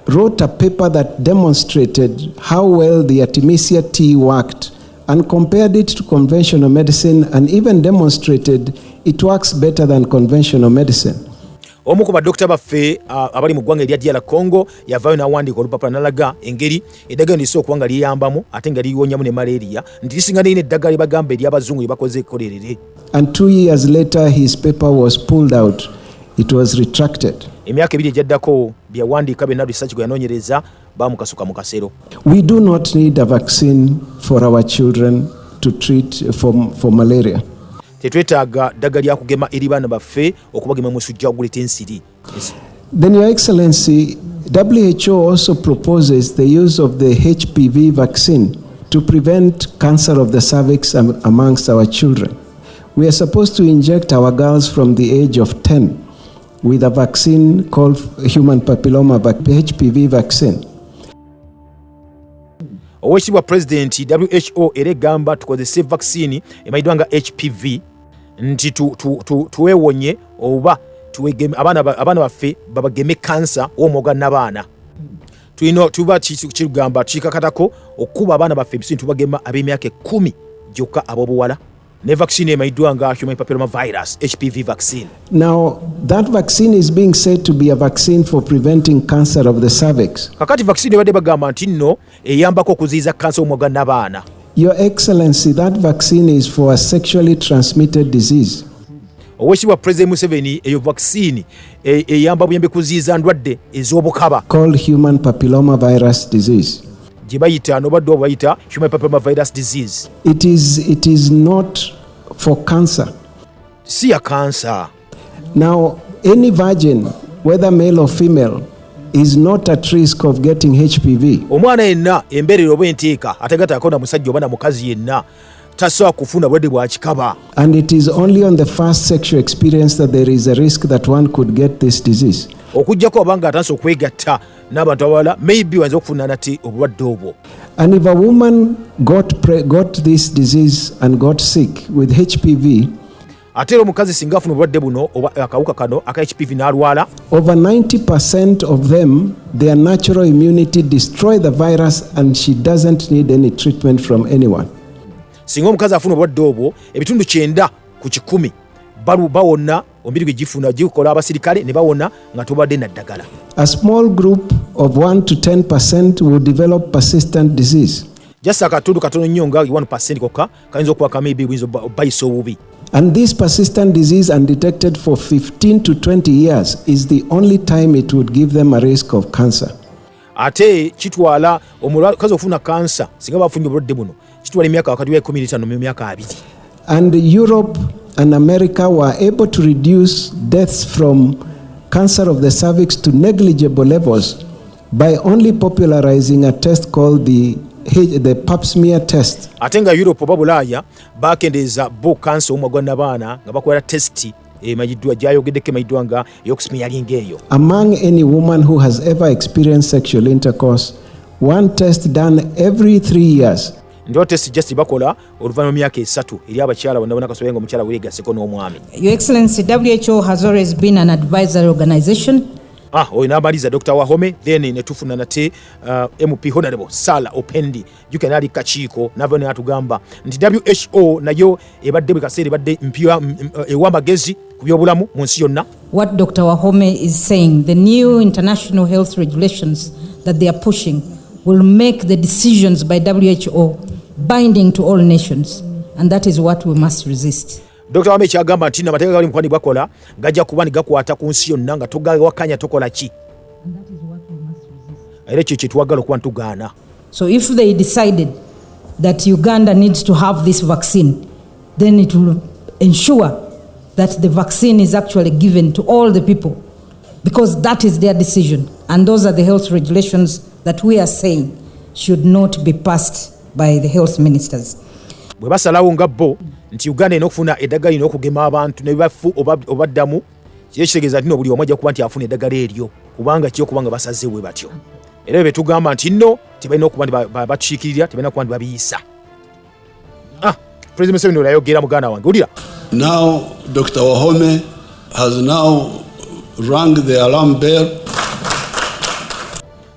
wrote a paper that demonstrated how well the Artemisia tea worked and compared it to conventional medicine and even demonstrated it works better than conventional medicine. Omu ku badokita baffe abali mu ggwanga erya DR Congo yavaayo n'awandiika olupapula n'alaga engeri eddagala lisobola okuba nga liyambamu ate nga liwonyamu ne malaria nti lisinga n'erina eddagala lye bagamba ery'abazungu lye bakoze ekkolerere. And 2 years later his paper was pulled out. It was retracted. Emyaka ebiri egyaddako byawandiika byonna research gwe yanoonyereza baamukasuka mu kasero. We do not need a vaccine for our children to treat for malaria. Tetwetaaga ddagala lya kugema eri baana baffe okubagema musujja oguleeta ensiri. Then, Your Excellency, WHO also proposes the use of the HPV vaccine to prevent cancer of the cervix amongst our children. We are supposed to inject our girls from the age of 10 with a vaccine called human papilloma HPV vaccine. Owekitiibwa President WHO era egamba tukozese vaccine emanyiddwa nga HPV nti tuwewonye oba abaana baffe babageme kansa w'omwoga n'abaana. Tulina tuba kirugamba tukikakatako okuba abaana baffe ebisinga tubagema ab'emyaka 10 gyokka ab'obuwala ne vaccine emayiddwa nga human papillomavirus HPV vaccine. Now, that vaccine is being said to be a vaccine for preventing cancer of the cervix. Kakati vaccine ebadde bagamba nti nno eyambako okuziyiza kansa omwaga n'abaana. Your Excellency, that vaccine is for a sexually transmitted disease. Oweekitiibwa President Museveni eyo vaccine eyamba buyambi kuziyiza ndwadde ez'obukaba Called human papillomavirus disease. gye bayita n'obadde obayita human papillomavirus disease. It is not for cancer. Si ya kansa. Now, any virgin, whether male or female, is not at risk of getting HPV. Omwana yenna embeerera oba enteeka ategatako na musajja oba na mukazi yenna tasobola kufuna bulwadde bwa kikaba. And it is only on the first sexual experience that there is a risk that one could get this disease. Okujjako oba nga atandise okwegatta n'abantu abalala maybe wayinza okufuna nati obulwadde obwo. And if a woman got this disease and got sick with HPV, ate era omukazi singa afuna obulwadde buno oba akawuka kano aka HPV n'alwala, over 90% of them, their natural immunity destroy the virus and she doesn't need any treatment from anyone. Singa omukazi afuna obulwadde obwo ebitundu 9 ku 10 bawonna omubiri gwe gifuna gikola abasirikale ne bawonna nga tobadde na ddagala. A small group of 1 to 10% will develop persistent disease. Just akatundu katono nnyo nga 1% kokka kayinza okuba kamaybe buyinza bayisa obubi. And this persistent disease undetected for 15 to 20 years is the only time it would give them a risk of cancer. Ate kitwala omukazi ofuna kansa singa bafunye obulwadde buno kitwala emyaka wakati wa 15 mu myaka 2. And Europe and America were able to reduce deaths from cancer of the cervix to negligible levels by only popularizing a test called the pap smear test. Ate nga Europe oba Bulaaya bakendeeza bo kansa omwaga n'abaana nga bakola testi emayiddwa gyayogeddeko emayiddwa nga ey'okusmearinga eyo. Among any woman who has ever experienced sexual intercourse, one test done every 3 years. Ndio test just bakola oluvannyuma myaka 3 eri abakyala bonna kasobola nga omukyala weegaseko n'omwami. Your Excellency, WHO has always been an advisory organization. Oyo n'amaliza Dr. Wahome then ne tufuna nate MP Honorable Sala Opendi juke nali kakiiko navo ne atugamba nti WHO nayo ebadde bwe kaseera ebadde mpya ewamagezi ku byobulamu mu nsi yonna. What Dr. Wahome is saying, the new international health regulations that they are pushing will make the decisions by WHO binding to all nations, and that is what we must resist. Dr. Wahome kyagamba nti n'amateeka gali mukwani bakola gajja kuba ne gakwata ku nsi yonna nga togawakanya tokola ki. Era ekyo kye twagala okuba ntugaana. So if they decided that Uganda needs to have this vaccine, then it will ensure that the vaccine is actually given to all the people, because that is their decision, and those are the health regulations that we are saying should not be passed by the health ministers. Bwe basalawo nga bo nti Uganda eno okufuna eddagala lino okugema abantu ne bafu obaddamu kitegeeza nti buli omu ajja kuba nti afuna eddagala eryo kubanga kyo kubanga basazeewe batyo. Era bwe tugamba nti nno tebalina okuba nti batukiikirira, tebalina okuba nti babiyisa. President Museveni olayogera muganda wange ulira. Now Dr. Wahome has now rang the alarm bell.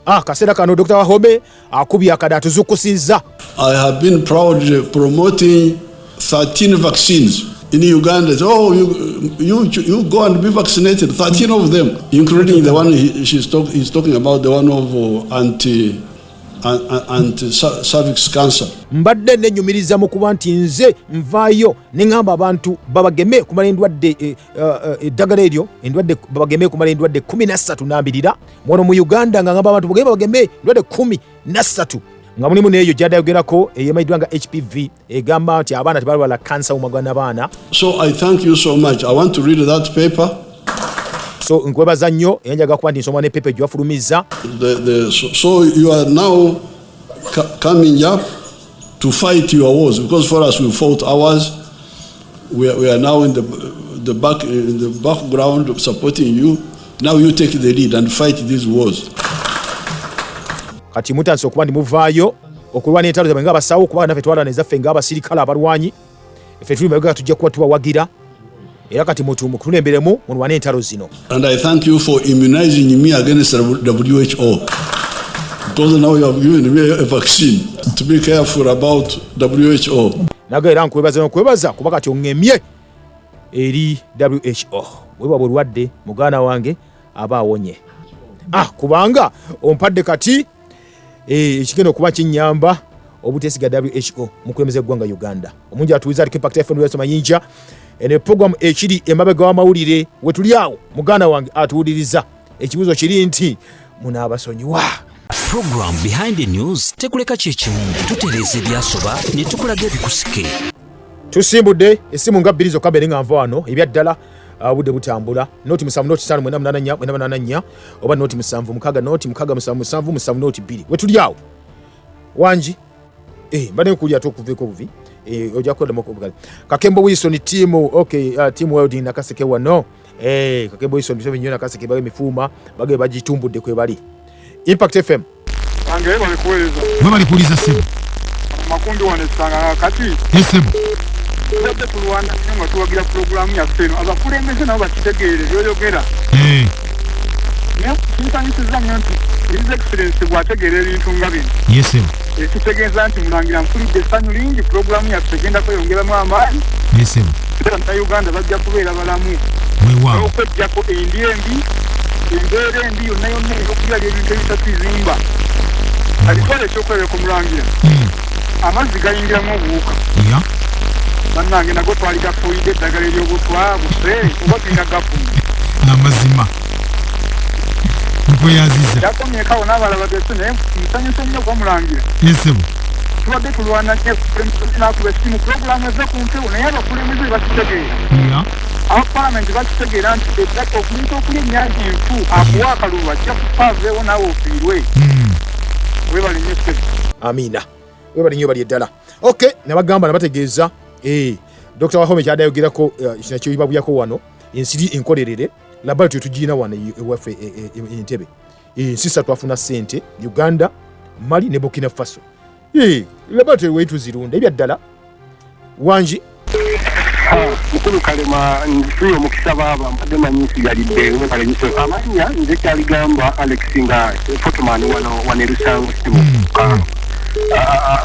Kaseera kano Dr. Wahome akubye akada atuzukusizza. I have been proud promoting 13 vaccines in Uganda. Oh, you go and be vaccinated. 13 of them, including the one he's talking about, the one of anti-cervix cancer. Mbadde nenyumiriza mu kuba nti nze nvaayo ne ngamba abantu babageme kumala endwadde eddagala eryo endwadde babageme kumala endwadde 13 n'ambirira mwono mu Uganda nga ngamba abantu babageme endwadde 13 nga mulimu neeyo gyadayogerako eyemayiddwa nga HPV egamba nti abaana tebalwala kansa omwaga n'abaana. So I thank you so much. I want to read that paper. So nkwebaza nnyo era njaga kuba nti nsoma ne pepe gyewafulumizza. So you are now coming up to fight your wars, because for us we fought ours. We are now in the background supporting you. Now you take the lead and fight these wars. Kati mutandise okuba ndi muvaayo okulwana entalo zaabwe ng'abasawo kubanga naffe twalwana ezaffe ng'abasirikale abalwanyi ffe tuli mabega tujja kuba tubawagira era kati mutulemberemu mulwane entalo zino. And I thank you for immunizing me against WHO, because now you have given me a vaccine to be careful about WHO. naga era nkwebaza kuba kati ongemye eri WHO weba bulwadde mugana wange aba awonye kubanga ompadde kati ekigenda kuba kinyamba obutesiga WHO mukulembeze gwanga Uganda omunja atuiza ali Impact FM Rwesa Mayinja ene program ekiri emabega wa mawulire wetuli awo mugana wange atuwuliriza ekibuzo kiri nti muna abasonyiwa. Program Behind the News tekuleka kyekiwundu tutereza ebyasoba ne tukulaga ebikusike. Tusimbudde esimu nga 2 zokka bere nga nva wano ebyaddala budde butambula noti 7 noti 5 8 oba noti 7 mukaga noti mukaga 7 noti 2 wetuli awo wanji mbadde nkulya tokuveko buvi ojja koda mokobugala Kakembo Wilson team team welding nakaseke wano Kakembo Wilson bisebe nyo nakaseke bage mifuma bage bagitumbudde kwe bali Impact FM ange bali kuuliza simu makundi wanesanga kati esimu Nde tulwana nga tuwagira programu ya feno abakulembeze nabo bakitegeere byoyogera kinsanyiza nnyo nti his excellence bwategeera ebintu nga bino ekitegeeza nti mulangira mpulidde essanyu lingi programu yaffe egenda kweyongeramu amaanyi era Uganda bajja kubeera balamu okweggyako endi embi embeera embi yonna yonna eyokubyala ebintu ebitatizimba alitwala ekyokwebera ku mulangira amazzi gayingiramu obuwuka bannange nago twali gafuuyidde eddagala eryobutwa buse oba tulina gafunye amazima nkweyaziza yakomyekawo n'abalaba bese naye nsanyusa nnyo okwamulangira tubadde tulwana nakuba esimu puroguramu eze ku mpewo naye abakulembeze bakitegeera aba palamenti bakitegeera nti eddaka omuntu okulya emyaka enfu akuwa akaluba ajja kupaaveewo naawe ofiirwe webale nnyo ssebo amina webale nnyo bali eddala nabagamba nabategeeza Dr. WAHOME kyadayogerako kino kyoyibabyako wano ensiri enkolerere laboratory tugiina wano ewaffe entebe ensisa twafuna ssente Uganda Mali ne Burkina Faso laboratory weitu zirunda ebyaddala wanji mukulu kalema nzifuyo mukisa baba mbadde manyisigalidde webalenyise amanya nze kyaligamba Alex nga fotoman wano Rusango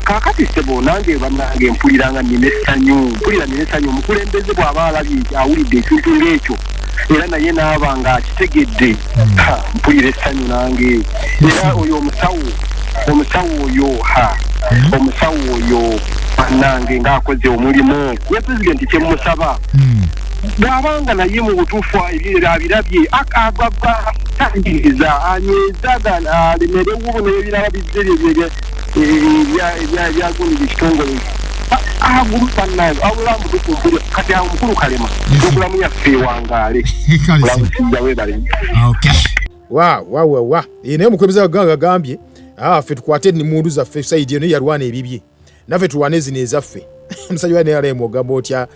kakati sebo nange bannange mpuliranga nina essanyu omukulembeze bw'aba alabye awulidde ekintu ng'ekyo era naye naaba nga akitegedde mpulira essanyu nange era oyo omusawo oyo bannange ng'akoze omulimu ye pulezidenti kyemusaba bw'abanga naye mu butuufu abirabye agagga tangiriza anyweza alemerewo buno ebiraba bizze ebyagundi ekitongole agulupannayo awulamu dukumpulira kati awo mukulu kalema okulamu yaffe ewangaale olamusijja webale wa naye omukulembeze waganga agambye ffe tukwate mundu zaffe saidi eno yalwana ebibye naffe tulwane zino ezaffe omusajja wa NRM ogamba otya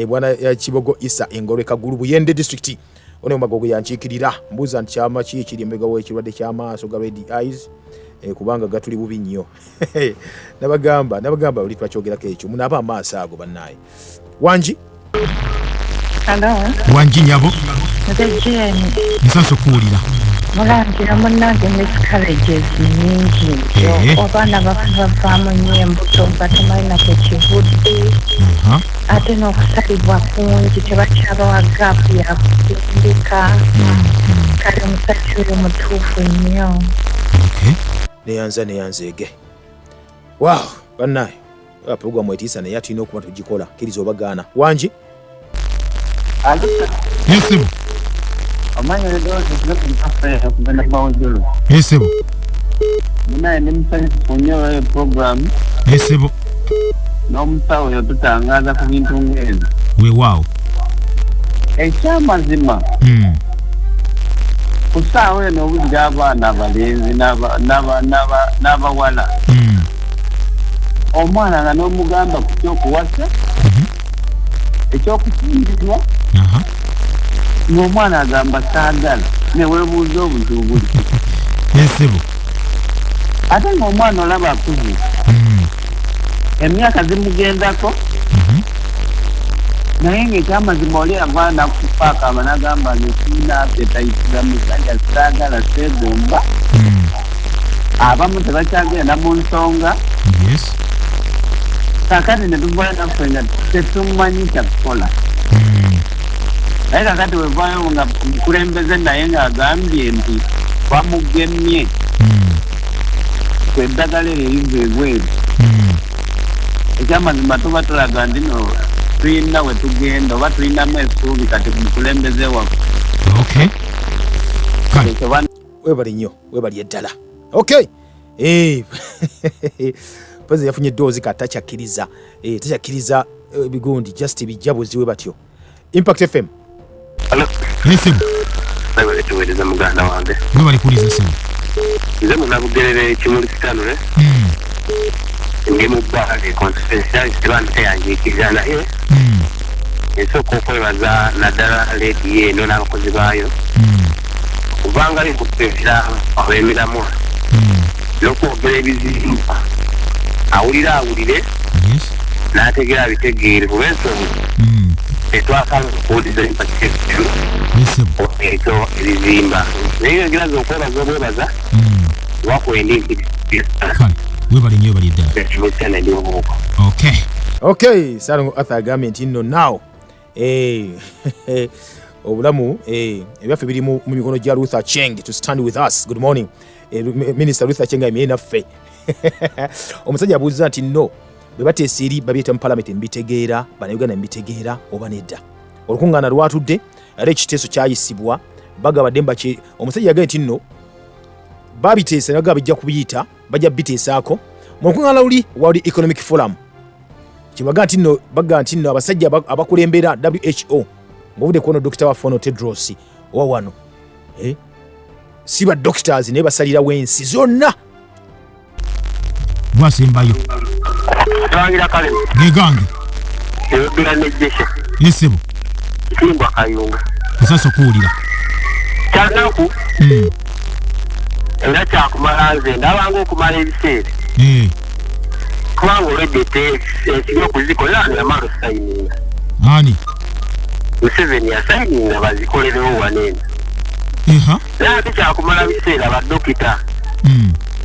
bwana Kibogo Isa Engolwe Kagulu Buyende district one omagogo yankiikirira mbuuza nti kyama ki ekiri emabega w'ekirwadde ky'amaaso ga red eyes kubanga gatuli bubi nnyo nabagamba oli twakyogerako ekyo munaaba amaaso ago bannaye wanji wanji nyabo nsanso kuwulira mulangira munnange miscarriages nyingi abaana bavaamu nnyo embuto nga temalinaku ekivudde ate n'okusalibwa kungi tebakyabawa gaapu yakutindika kale omusajja oyo mutuufu nnyo neyanzeege bannaye puroguramu etiisa naye tulina okuba tugikola kkiriza obagaana wanji yesibu amanya kugenda mawojolo yesibu munaye ne musanyufu nnyo puroguramu yesibu n'omusawo oyo tutangaza ku bintu ng'ezo weewaawo ekyamazima ku ssaawa eno obuzira abaana abalenzi n'abawala omwana nga n'omugamba ku kyokuwasa ekyokufumbirwa n'omwana agamba saagala neweebuuza obuntu buli yesibu ate ng'omwana olaba akuze emyaka zimugendako naye ng'ekyamazima oli avaa nakupaaka abanagamba nekiina apetayitira musajja saagala seegomba abamu tebakyagenda mu nsonga kakati netubwana fena tetumanyisa kukola naye kakati wevayo nga mukulembeze naye ng'agambye nti bamugemye kweddagala eririva ebweru ekyamazima tuba tulaga nti no tulina we tugenda oba tulinamu essuubi kati mukulembeze waffe. Okay. Webali nnyo webali eddala. Okay. Pweze yafunye eddoozi kati takyakiriza takyakiriza bigundi just bijjabuzi we batyo. Impact FM. Hello. Listen. Nawe tuweleza muganda wange. Gwe bali kuliza simu. Nze munabugerere kimuli kitanule. Ndi mu bbali constituency abantu yanjikiriza naye. Esooka okwebaza naddala leedi eno n'abakozi baayo. Kubanga bikupevera ab'emiramu. N'okwogera ebizimba. Awulire n'ategera bitegeere kuba ensonga. Etwasanga okuwuliriza Impact FM. Ekyo ebizimba. Naye ngiraza okwebaza obwebaza. Wakwendi webali nnyo bali ddala. Okay. Okay, Salongo Arthur agambye nti nno now obulamu ebyaffe biri mu mikono gya Luther Cheng to stand with us. Good morning. Minister Luther Cheng amye naffe. Omusajja abuuza nti nno bwe bateesa eri babyeta mu parliament mbitegeera bannayuganda mbitegeera oba nedda. Olukungaana lwatudde era ekiteeso kyayisibwa bagabadde mbaki omusajja yagambye nti nno babiteesa naga bijja kubiyita bajja biteesaako mu lukungaana luli World Economic Forum. Kibaga nti nno abasajja abakulembera WHO ng'obudde kuwono Dr. Wafono Tedros owa wano si ba doctors naye basalirawo ensi zonna. Bwasembayo Tangira kale gegange ebira nejesha yesebo kimbwa kayunga sasa kuulira kyanaku era kyakumala nze ndabanga okumala ebiseera kubanga olwedde ekigo kuzikola yamala sayininga ani Museveni yasayininga bazikolerewo wanene naye kyakumala biseera baddokita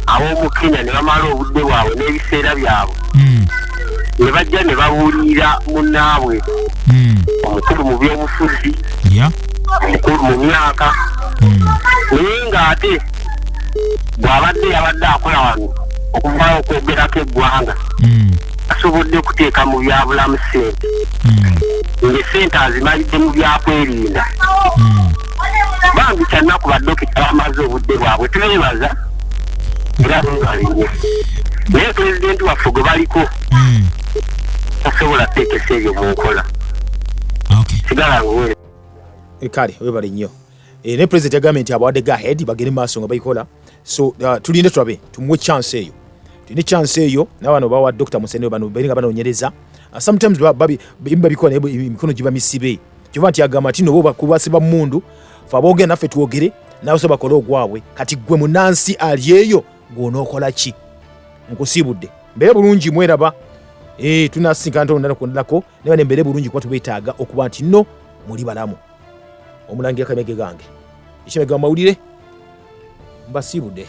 ab'omu Kenya ne bamala obudde bwabwe n'ebiseera byabwe ne bajja ne babuulira munnaabwe omukulu mu byobufuzi omukulu mu myaka naye ng'ate bw'abadde yabadde akola wano okuvaayo okwogerako eggwanga asobodde okuteeka mu byabulamu ssente ng'essente azimalidde mu byakwerinda bambi kyannaku baddokita bamaze obudde bwabwe twebaza era bwebalinye naye pulezidenti waffe gwe baliko tasobola kuteekesa ebyo mu nkola sigala ng'owere kale webali nnyo ne president yagambye nti abawadde go ahead bagende maaso nga bayikola so tulinde tulabe tumuwe chance eyo tulinde chance eyo n'abano bawa Dr. Museveni bano beringa banoonyereza sometimes babikola emikono giba misibe kiva nti agamba nti no bo kubasiba mundu fa boogera naffe twogere nawe so bakola ogwabwe kati gwe munansi ali eyo gw'onookola ki nkusibudde mbeere bulungi mweraba tunasinkana tonda nakondako naye ne mbeere bulungi kuba tubeetaaga okuba nti nno muli balamu omulangira kamege gange ekimega mawulire mbasibudde